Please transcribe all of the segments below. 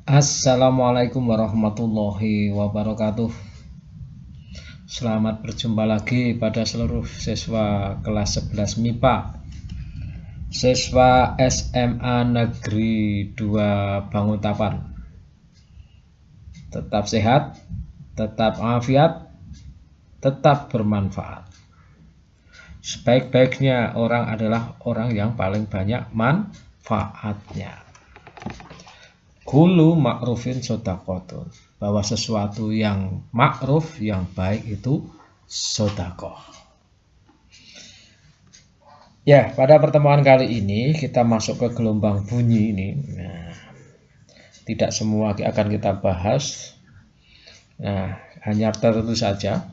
Assalamualaikum warahmatullahi wabarakatuh. Selamat berjumpa lagi pada seluruh siswa kelas 11 MIPA, siswa SMA Negeri 2 Banguntapan. Tetap sehat, tetap afiat, tetap bermanfaat. Sebaik-baiknya orang adalah orang yang paling banyak manfaatnya. Kullu ma'rufin shodaqotun, bahwa sesuatu yang ma'ruf, yang baik itu sodakoh. Ya, pada pertemuan kali ini kita masuk ke gelombang bunyi ini. Nah, tidak semua akan kita bahas. Nah, hanya tertentu saja.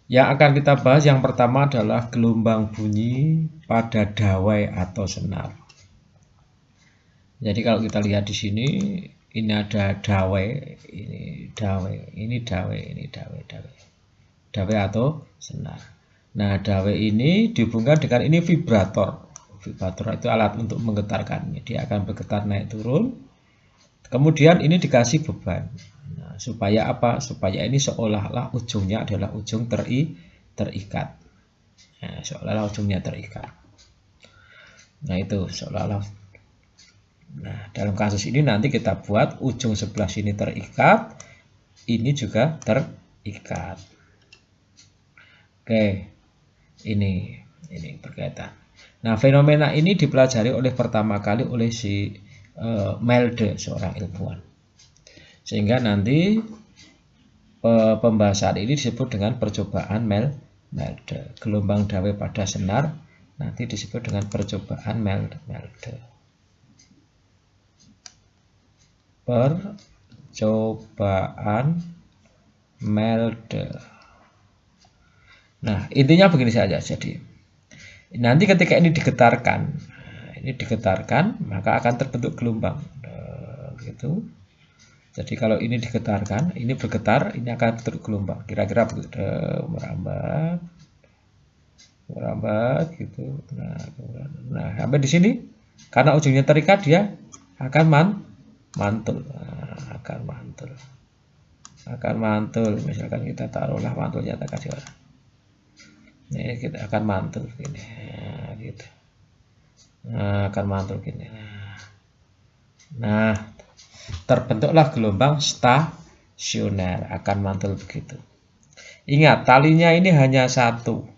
Yang akan kita bahas yang pertama adalah gelombang bunyi pada dawai atau senar. Jadi kalau kita lihat di sini, ini ada dawai, ini dawai, ini dawai, ini dawai, dawai atau senar. Nah, dawai ini dihubungkan dengan ini vibrator. Vibrator itu alat untuk menggetarkannya. Dia akan bergetar naik turun. Kemudian ini dikasih beban. Nah, supaya apa? Supaya ini seolah-olah ujungnya adalah ujung terikat. Nah, seolah-olah ujungnya terikat. Nah, itu seolah-olah. Nah, dalam kasus ini nanti kita buat ujung sebelah sini terikat, ini juga terikat. Oke, ini berkaitan. Nah, fenomena ini dipelajari pertama kali oleh si Melde, seorang ilmuwan. Sehingga nanti pembahasan ini disebut dengan percobaan Melde. Gelombang dawai pada senar nanti disebut dengan percobaan Melde. Percobaan Melde. Nah, intinya begini saja. Jadi, nanti ketika ini digetarkan, maka akan terbentuk gelombang. Gitu. Jadi kalau ini digetarkan, ini bergetar, ini akan terbentuk gelombang. Kira-kira begitu, merambat, gitu. Nah, sampai di sini, karena ujungnya terikat, dia akan mantul. Nah, akan mantul. Misalkan kita taruhlah mantulnya tak kasih orang. Ini kita akan mantul gini. Nah, gitu. Nah, akan mantul gini. Nah, terbentuklah gelombang stasioner, akan mantul begitu. Ingat, talinya ini hanya satu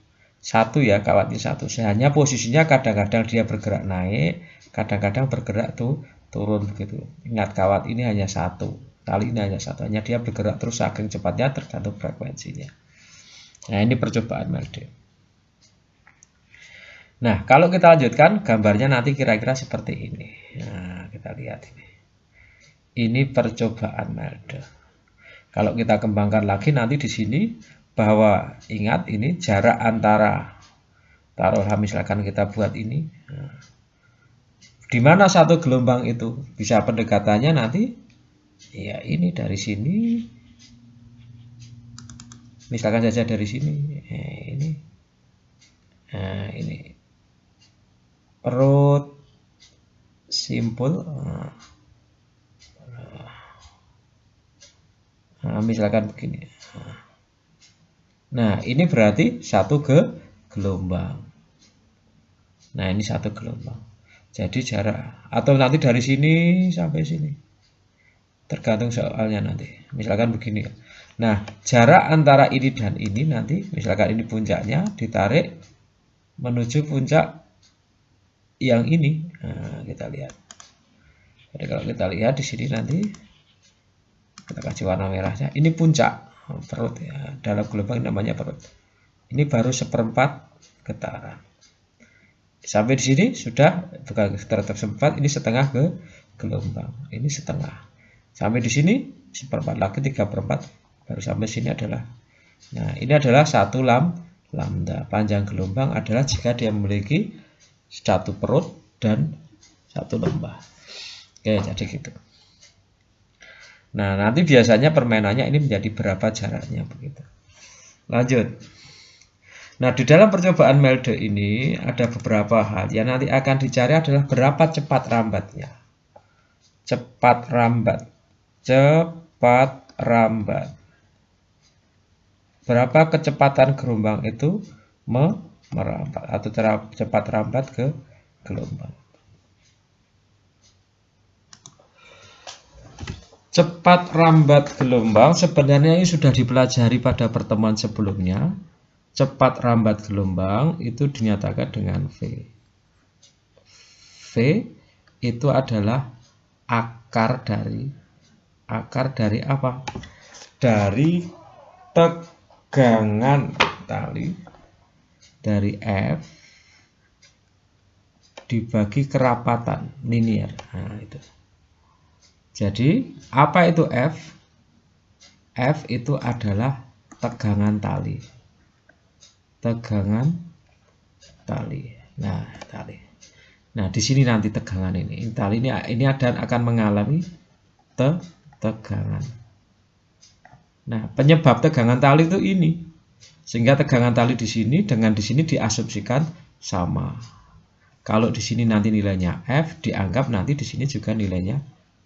ya, kawatnya satu. Hanya posisinya kadang-kadang dia bergerak naik, kadang-kadang bergerak turun begitu. Ingat, kawat ini hanya satu, tali ini hanya satu, hanya dia bergerak terus saking cepatnya tergantung frekuensinya. Nah, ini percobaan Melde. Nah, kalau kita lanjutkan gambarnya nanti kira-kira seperti ini. Nah, kita lihat ini. Ini percobaan Melde. Kalau kita kembangkan lagi nanti di sini, bahwa ingat ini jarak antara, taruhlah misalkan kita buat ini. Nah, di mana satu gelombang itu bisa pendekatannya nanti, ya ini dari sini, misalkan saja dari sini, ini perut simpul. Nah, misalkan begini. Nah, ini berarti satu gelombang. Nah, ini satu gelombang. Jadi jarak, atau nanti dari sini sampai sini, tergantung soalnya nanti. Misalkan begini. Nah, jarak antara ini dan ini nanti, misalkan ini puncaknya, ditarik menuju puncak yang ini. Nah, kita lihat. Jadi kalau kita lihat di sini nanti, kita kasih warna merahnya. Ini puncak perut ya. Dalam gelombang namanya perut. Ini baru seperempat getaran. Sampai di sini sudah bukan tertutup seperempat, ini setengah ke gelombang, ini setengah. Sampai di sini seperempat lagi, 3/4, baru sampai sini adalah. Nah, ini adalah satu lambda. Panjang gelombang adalah jika dia memiliki satu perut dan satu lembah. Oke, jadi gitu. Nah, nanti biasanya permainannya ini menjadi berapa jaraknya begitu. Lanjut. Nah, di dalam percobaan Melde ini ada beberapa hal yang nanti akan dicari adalah berapa cepat rambatnya. cepat rambat. Cepat rambat. Berapa kecepatan gelombang itu merambat atau cepat rambat ke gelombang. Cepat rambat gelombang sebenarnya ini sudah dipelajari pada pertemuan sebelumnya. Cepat rambat gelombang itu dinyatakan dengan V. V itu adalah akar dari apa? Dari tegangan tali dari F dibagi kerapatan linier. Nah, itu. Jadi, apa itu F? F itu adalah tegangan tali. Tegangan tali. Nah, tali. Nah, di sini nanti tegangan ini. Tali ini akan mengalami tegangan. Nah, penyebab tegangan tali itu ini. Sehingga tegangan tali di sini dengan di sini diasumsikan sama. Kalau di sini nanti nilainya F, dianggap nanti di sini juga nilainya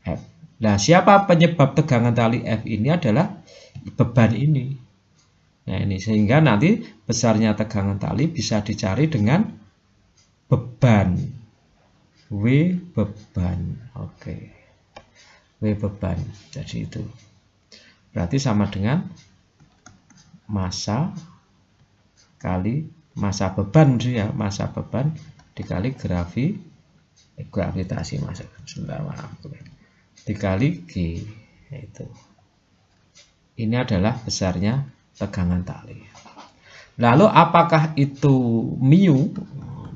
F. Nah, siapa penyebab tegangan tali F ini adalah beban ini. Nah, ini sehingga nanti besarnya tegangan tali bisa dicari dengan beban. W beban. Oke. W beban. Jadi itu. Berarti sama dengan massa kali massa beban ya, massa beban dikali gravitasi massa. Sebentar, maaf. Dikali G, itu. Ini adalah besarnya tegangan tali. Lalu apakah itu mu?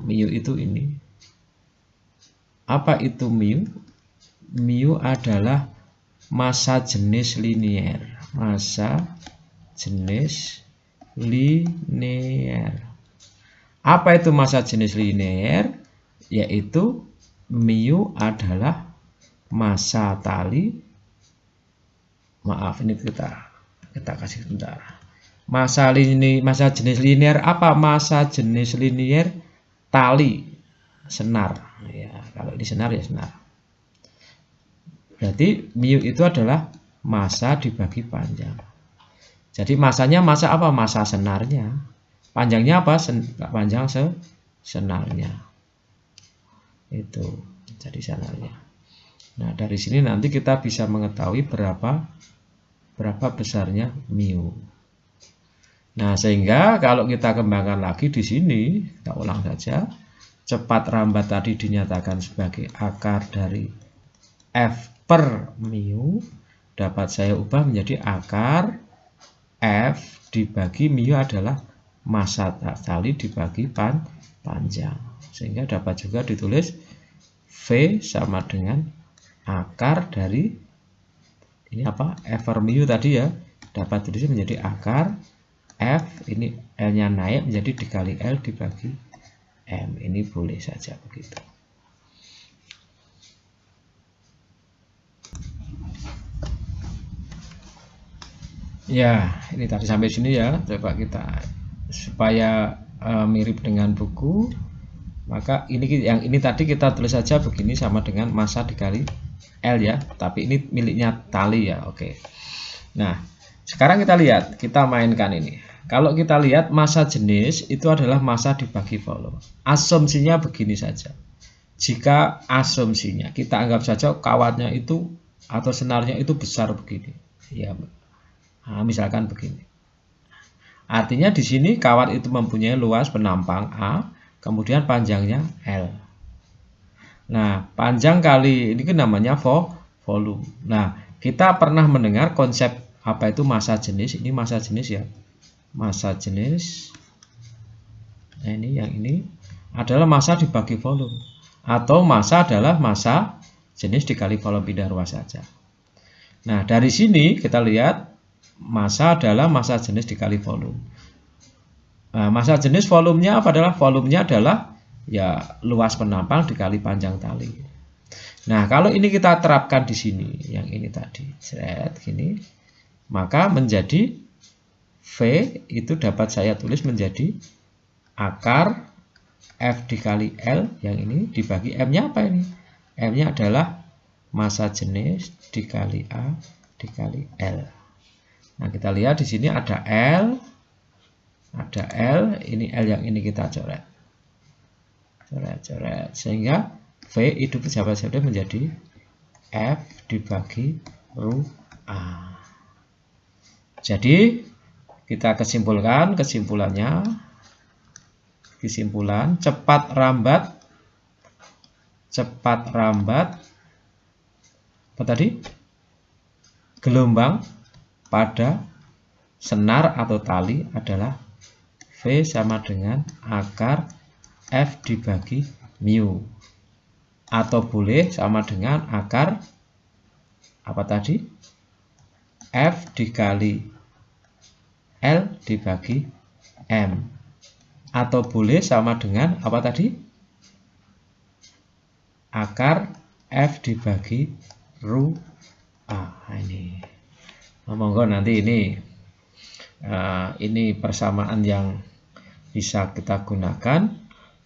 Mu itu ini. Apa itu mu? Mu adalah massa jenis linier. Massa jenis linier. Apa itu massa jenis linier? Yaitu mu adalah massa tali. Maaf, ini kita kasih sebentar. Massa jenis linier apa? Massa jenis linier tali senar. Ya, kalau ini senar ya senar. Berarti mu itu adalah massa dibagi panjang. Jadi massanya massa apa? Massa senarnya. Panjangnya apa? Panjang senarnya. Itu jadi senarnya. Nah, dari sini nanti kita bisa mengetahui berapa besarnya mu. Nah, sehingga kalau kita kembangkan lagi di sini, kita ulang saja. Cepat rambat tadi dinyatakan sebagai akar dari F per mu, dapat saya ubah menjadi akar F dibagi mu adalah massa tali dibagi panjang. Sehingga dapat juga ditulis V sama dengan akar dari ini apa? F per mu tadi ya, dapat tulis menjadi akar F, ini L-nya naik menjadi dikali L dibagi M. Ini boleh saja begitu. Ya, ini tadi sampai sini ya. Coba kita supaya mirip dengan buku, maka yang ini tadi kita tulis saja begini sama dengan massa dikali L ya, tapi ini miliknya tali ya. Oke. Nah, sekarang kita lihat, kita mainkan ini. Kalau kita lihat massa jenis itu adalah massa dibagi volume. Asumsinya begini saja. Jika asumsinya kita anggap saja kawatnya itu atau senarnya itu besar begini. Ya. Nah, misalkan begini. Artinya di sini kawat itu mempunyai luas penampang A, kemudian panjangnya L. Nah, panjang kali ini kan namanya volume. Nah, kita pernah mendengar konsep apa itu massa jenis. Ini massa jenis ya. Massa jenis. Nah, yang ini adalah massa dibagi volume. Atau massa adalah massa jenis dikali volume pindah ruas saja. Nah, dari sini kita lihat massa adalah massa jenis dikali volume. Nah, massa jenis volumenya apa adalah? Volumenya adalah ya luas penampang dikali panjang tali. Nah, kalau ini kita terapkan di sini, yang ini tadi, gini, maka menjadi V itu dapat saya tulis menjadi akar F dikali L, yang ini dibagi M-nya apa ini? M-nya adalah massa jenis dikali A dikali L. Nah, kita lihat di sini ada L, ini L yang ini kita coret, sehingga V itu pejabat saja menjadi F dibagi ru A. Jadi kita kesimpulan cepat rambat apa tadi? Gelombang pada senar atau tali adalah V sama dengan akar F dibagi mu, atau boleh sama dengan akar apa tadi? F dikali L dibagi M, atau boleh sama dengan apa tadi? Akar F dibagi ru A. Ini monggo nanti ini persamaan yang bisa kita gunakan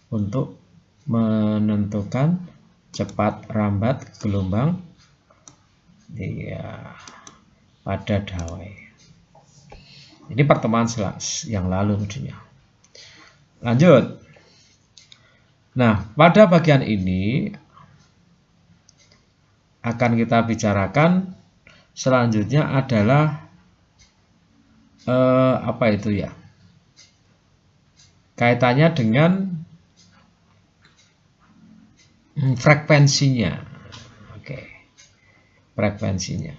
untuk menentukan cepat rambat gelombang pada dawai. Ini pertemuan yang lalu tentunya. Lanjut. Nah, pada bagian ini akan kita bicarakan selanjutnya adalah apa itu ya? Kaitannya dengan frekuensinya. Oke. Frekuensinya.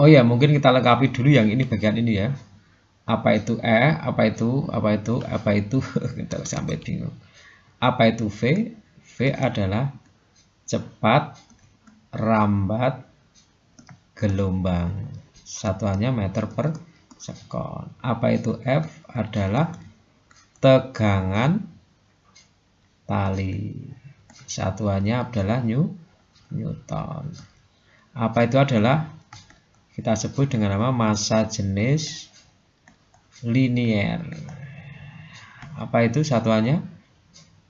Oh ya, mungkin kita lengkapi dulu yang ini bagian ini ya. Apa itu apa itu kita sampai bingung. Apa itu V? V adalah cepat rambat gelombang. Satuannya meter per sekon. Apa itu F? Adalah tegangan tali. Satuannya adalah Newton. Apa itu adalah kita sebut dengan nama massa jenis linier. Apa itu satuannya?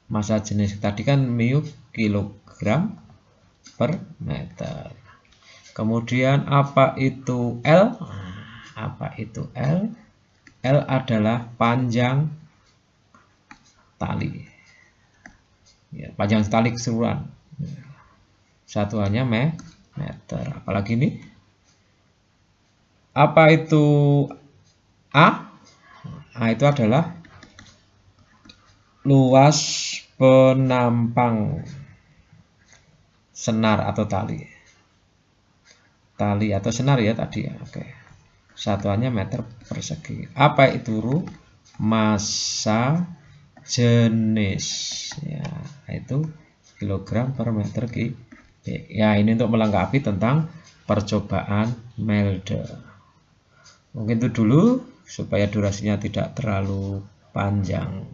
Massa jenis tadi kan mu kilogram per meter. Kemudian apa itu L? Apa itu L? L adalah panjang tali. Ya, panjang tali keseluruhan. Satuannya meter. Apalagi ini? Apa itu A? A itu adalah luas penampang senar atau tali. Tali atau senar ya tadi ya. Oke. Satuannya meter persegi. Apa itu ru? Massa jenis. Ya, itu kilogram per meter kubik. Ya, ini untuk melengkapi tentang percobaan Melde. Mungkin itu dulu supaya durasinya tidak terlalu panjang.